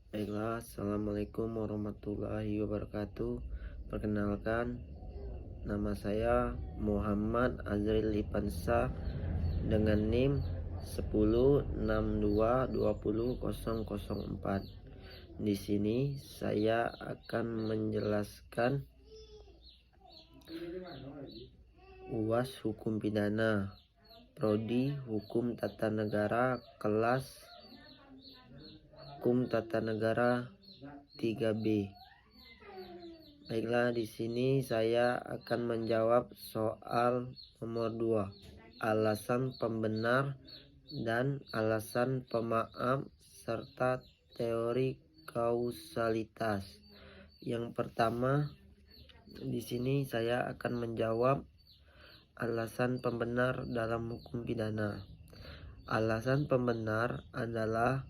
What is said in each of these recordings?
Baiklah, Assalamualaikum warahmatullahi wabarakatuh. Perkenalkan, nama saya Muhammad Azril Lipansa dengan NIM 1062200004. Di sini saya akan menjelaskan UAS Hukum Pidana, Prodi Hukum Tata Negara, kelas Hukum Tata Negara 3B. Baiklah, di sini saya akan menjawab soal nomor 2, alasan pembenar dan alasan pemaaf serta teori kausalitas. Yang pertama, di sini saya akan menjawab alasan pembenar dalam hukum pidana. Alasan pembenar adalah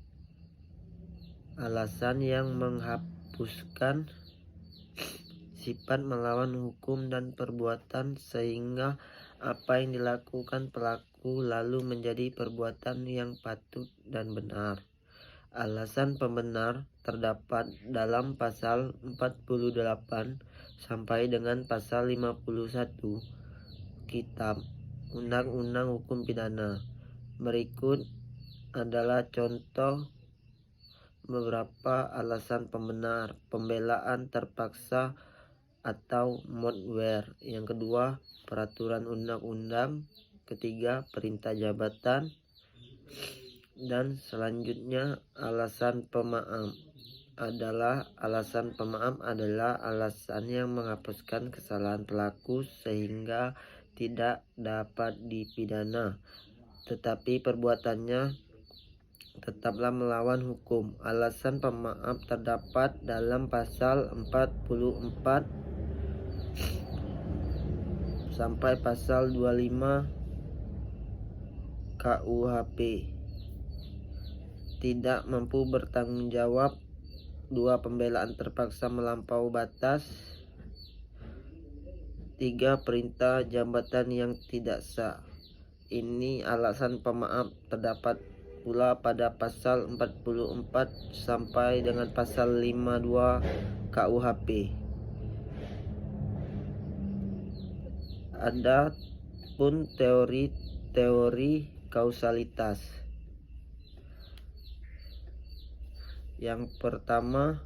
alasan yang menghapuskan sifat melawan hukum dan perbuatan sehingga apa yang dilakukan pelaku lalu menjadi perbuatan yang patut dan benar. Alasan pembenar terdapat dalam pasal 48 sampai dengan pasal 51 Kitab Undang-Undang Hukum Pidana. Berikut adalah contoh beberapa alasan pembenar: pembelaan terpaksa atau modware. Yang kedua, peraturan undang-undang. Ketiga, perintah jabatan. Dan selanjutnya, alasan pemaaf adalah alasan yang menghapuskan kesalahan pelaku sehingga tidak dapat dipidana, tetapi perbuatannya tetaplah melawan hukum. Alasan pemaaf terdapat dalam pasal 44 sampai pasal 25 KUHP. Tidak mampu bertanggung jawab. 2. Pembelaan terpaksa melampaui batas. 3. Perintah jabatan yang tidak sah. Ini alasan pemaaf terdapat pula pada pasal 44 sampai dengan pasal 52 KUHP. Ada pun teori kausalitas. Yang pertama,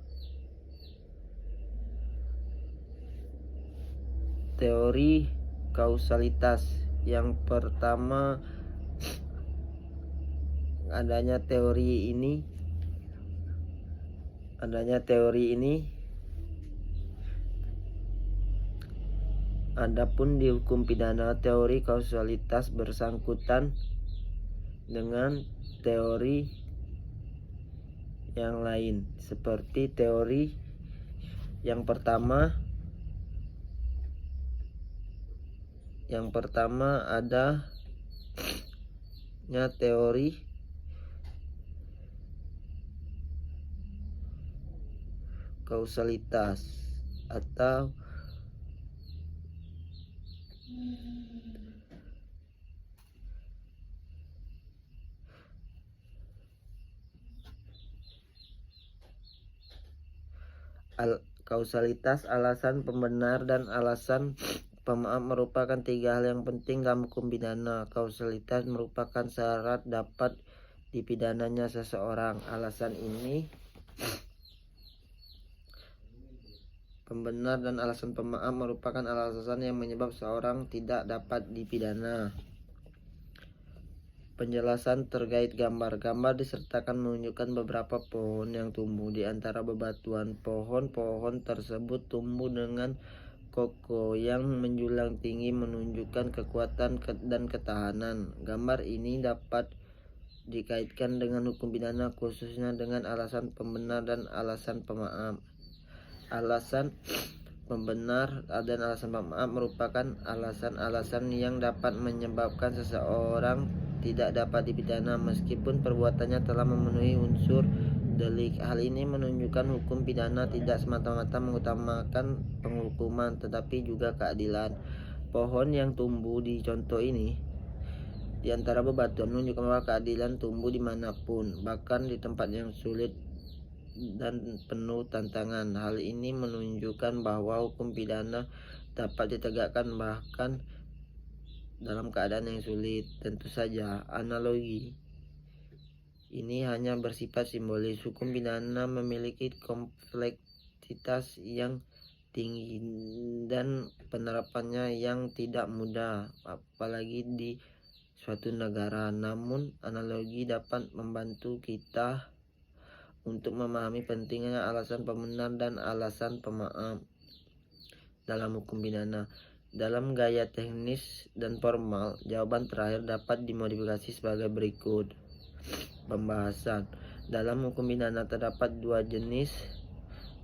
teori kausalitas. Yang pertama, adanya teori ini adapun di hukum pidana, teori kausalitas bersangkutan dengan teori yang lain, seperti teori yang pertama adanya teori kausalitas atau kausalitas. Alasan pembenar dan alasan pemaaf merupakan tiga hal yang penting dalam hukum pidana. Kausalitas merupakan syarat dapat dipidananya seseorang. Alasan ini pembenar dan alasan pemaaf merupakan alasan yang menyebabkan seseorang tidak dapat dipidana. Penjelasan terkait gambar. Gambar disertakan menunjukkan beberapa pohon yang tumbuh di antara bebatuan. Pohon-pohon tersebut tumbuh dengan kokoh yang menjulang tinggi, menunjukkan kekuatan dan ketahanan. Gambar ini dapat dikaitkan dengan hukum pidana, khususnya dengan alasan pembenar dan alasan pemaaf. Alasan pembenar dan alasan pemaaf merupakan alasan-alasan yang dapat menyebabkan seseorang tidak dapat dipidana meskipun perbuatannya telah memenuhi unsur delik. Hal ini menunjukkan hukum pidana tidak semata-mata mengutamakan penghukuman, tetapi juga keadilan. Pohon yang tumbuh di contoh ini di antara bebatuan menunjukkan bahwa keadilan tumbuh dimanapun, bahkan di tempat yang sulit dan penuh tantangan. Hal ini menunjukkan bahwa hukum pidana dapat ditegakkan bahkan dalam keadaan yang sulit. Tentu saja, analogi ini hanya bersifat simbolis. Hukum pidana memiliki kompleksitas yang tinggi dan penerapannya yang tidak mudah, apalagi di suatu negara. Namun, analogi dapat membantu kita untuk memahami pentingnya alasan pembenar dan alasan pemaaf dalam hukum pidana. Dalam gaya teknis dan formal, jawaban terakhir dapat dimodifikasi sebagai berikut. Pembahasan. Dalam hukum pidana terdapat dua jenis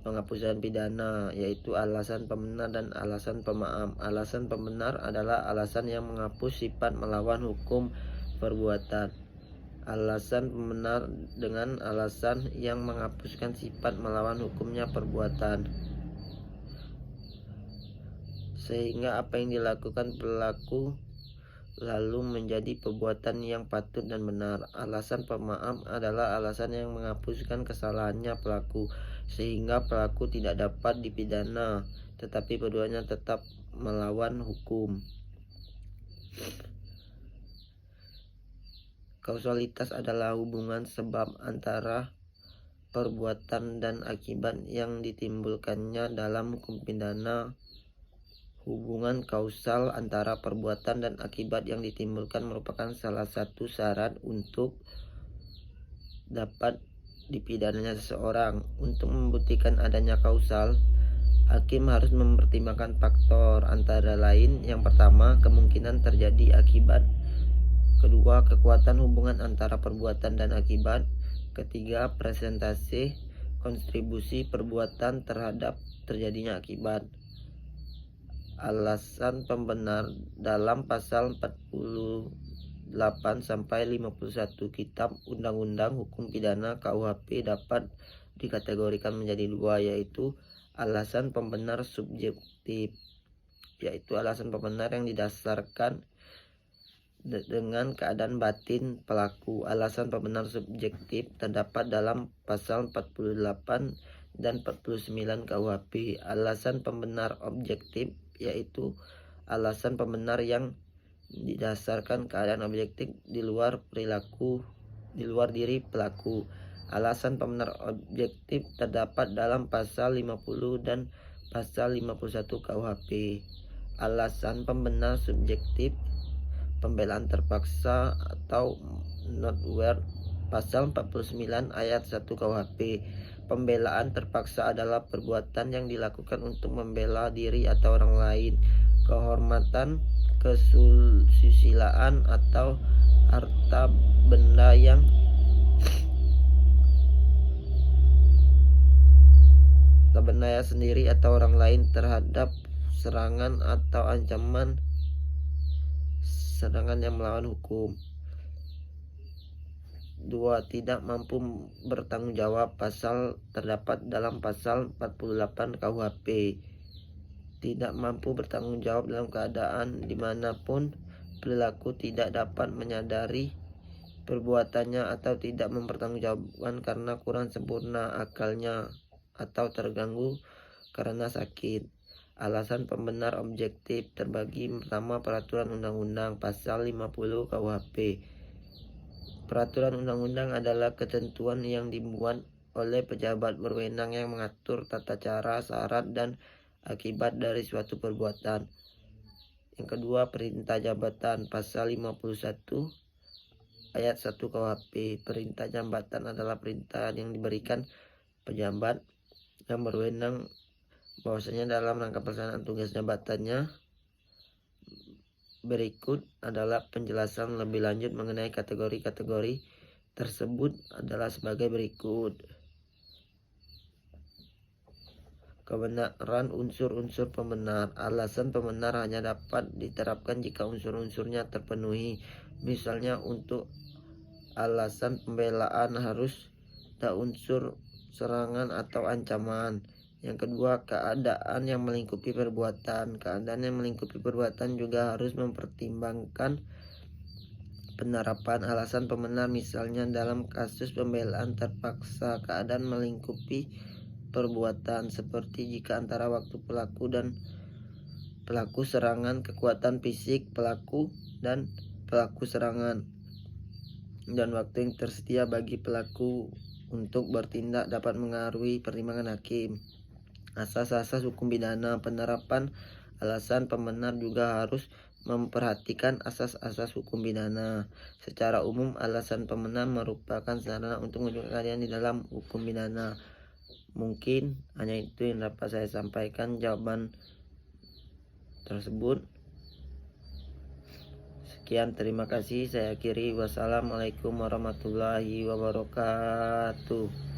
penghapusan pidana, yaitu alasan pembenar dan alasan pemaaf. Alasan pembenar adalah alasan yang menghapus sifat melawan hukum perbuatan. Alasan pembenar dengan alasan yang menghapuskan sifat melawan hukumnya perbuatan, sehingga apa yang dilakukan pelaku lalu menjadi perbuatan yang patut dan benar. Alasan pemaaf adalah alasan yang menghapuskan kesalahannya pelaku, sehingga pelaku tidak dapat dipidana, tetapi keduanya tetap melawan hukum. Kausalitas adalah hubungan sebab antara perbuatan dan akibat yang ditimbulkannya dalam hukum pidana. Hubungan kausal antara perbuatan dan akibat yang ditimbulkan merupakan salah satu syarat untuk dapat dipidananya seseorang. Untuk membuktikan adanya kausal, hakim harus mempertimbangkan faktor antara lain. Yang pertama, kemungkinan terjadi akibat. Kedua, kekuatan hubungan antara perbuatan dan akibat. Ketiga, presentasi kontribusi perbuatan terhadap terjadinya akibat. Alasan pembenar dalam pasal 48 sampai 51 Kitab Undang-Undang Hukum Pidana KUHP dapat dikategorikan menjadi dua, yaitu alasan pembenar subjektif, yaitu alasan pembenar yang didasarkan dengan keadaan batin pelaku. Alasan pembenar subjektif terdapat dalam pasal 48 dan 49 KUHP. Alasan pembenar objektif yaitu alasan pembenar yang didasarkan keadaan objektif di luar diri pelaku. Alasan pembenar objektif terdapat dalam pasal 50 dan pasal 51 KUHP. Alasan pembenar subjektif, pembelaan terpaksa atau notwehr, pasal 49 ayat 1 KUHP. Pembelaan terpaksa adalah perbuatan yang dilakukan untuk membela diri atau orang lain, kehormatan, kesusilaan, atau harta benda yang sendiri atau orang lain terhadap serangan atau ancaman serangan yang melawan hukum. 2. Tidak mampu bertanggung jawab. Pasal terdapat dalam pasal 48 KUHP. Tidak mampu bertanggung jawab dalam keadaan dimanapun perilaku tidak dapat menyadari perbuatannya atau tidak mempertanggungjawabkan karena kurang sempurna akalnya atau terganggu karena sakit. Alasan pembenar objektif terbagi. Pertama, peraturan undang-undang. Pasal 50 KUHP. Peraturan undang-undang adalah ketentuan yang dibuat oleh pejabat berwenang yang mengatur tata cara, syarat, dan akibat dari suatu perbuatan. Yang kedua, perintah jabatan. Pasal 51 ayat 1 KUHP. Perintah jabatan adalah perintah yang diberikan pejabat yang berwenang bahwasanya dalam rangka pelaksanaan tugas jabatannya. Berikut adalah penjelasan lebih lanjut mengenai kategori-kategori tersebut adalah sebagai berikut. Kebenaran unsur-unsur pembenar. Alasan pembenar hanya dapat diterapkan jika unsur-unsurnya terpenuhi. Misalnya, untuk alasan pembelaan harus ada unsur serangan atau ancaman. Yang kedua, keadaan yang melingkupi perbuatan. Keadaan yang melingkupi perbuatan juga harus mempertimbangkan penerapan alasan pembenar, misalnya dalam kasus pembelaan terpaksa keadaan melingkupi perbuatan, seperti jika antara waktu pelaku dan pelaku serangan, kekuatan fisik pelaku dan pelaku serangan, dan waktu yang tersedia bagi pelaku untuk bertindak dapat mengaruhi pertimbangan hakim. Asas-asas hukum pidana. Penerapan alasan pembenar juga harus memperhatikan asas-asas hukum pidana. Secara umum, alasan pembenar merupakan sarana untuk menunjukkan keadilan di dalam hukum pidana. Mungkin hanya itu yang dapat saya sampaikan jawaban tersebut. Sekian, terima kasih. Saya akhiri. Wassalamualaikum warahmatullahi wabarakatuh.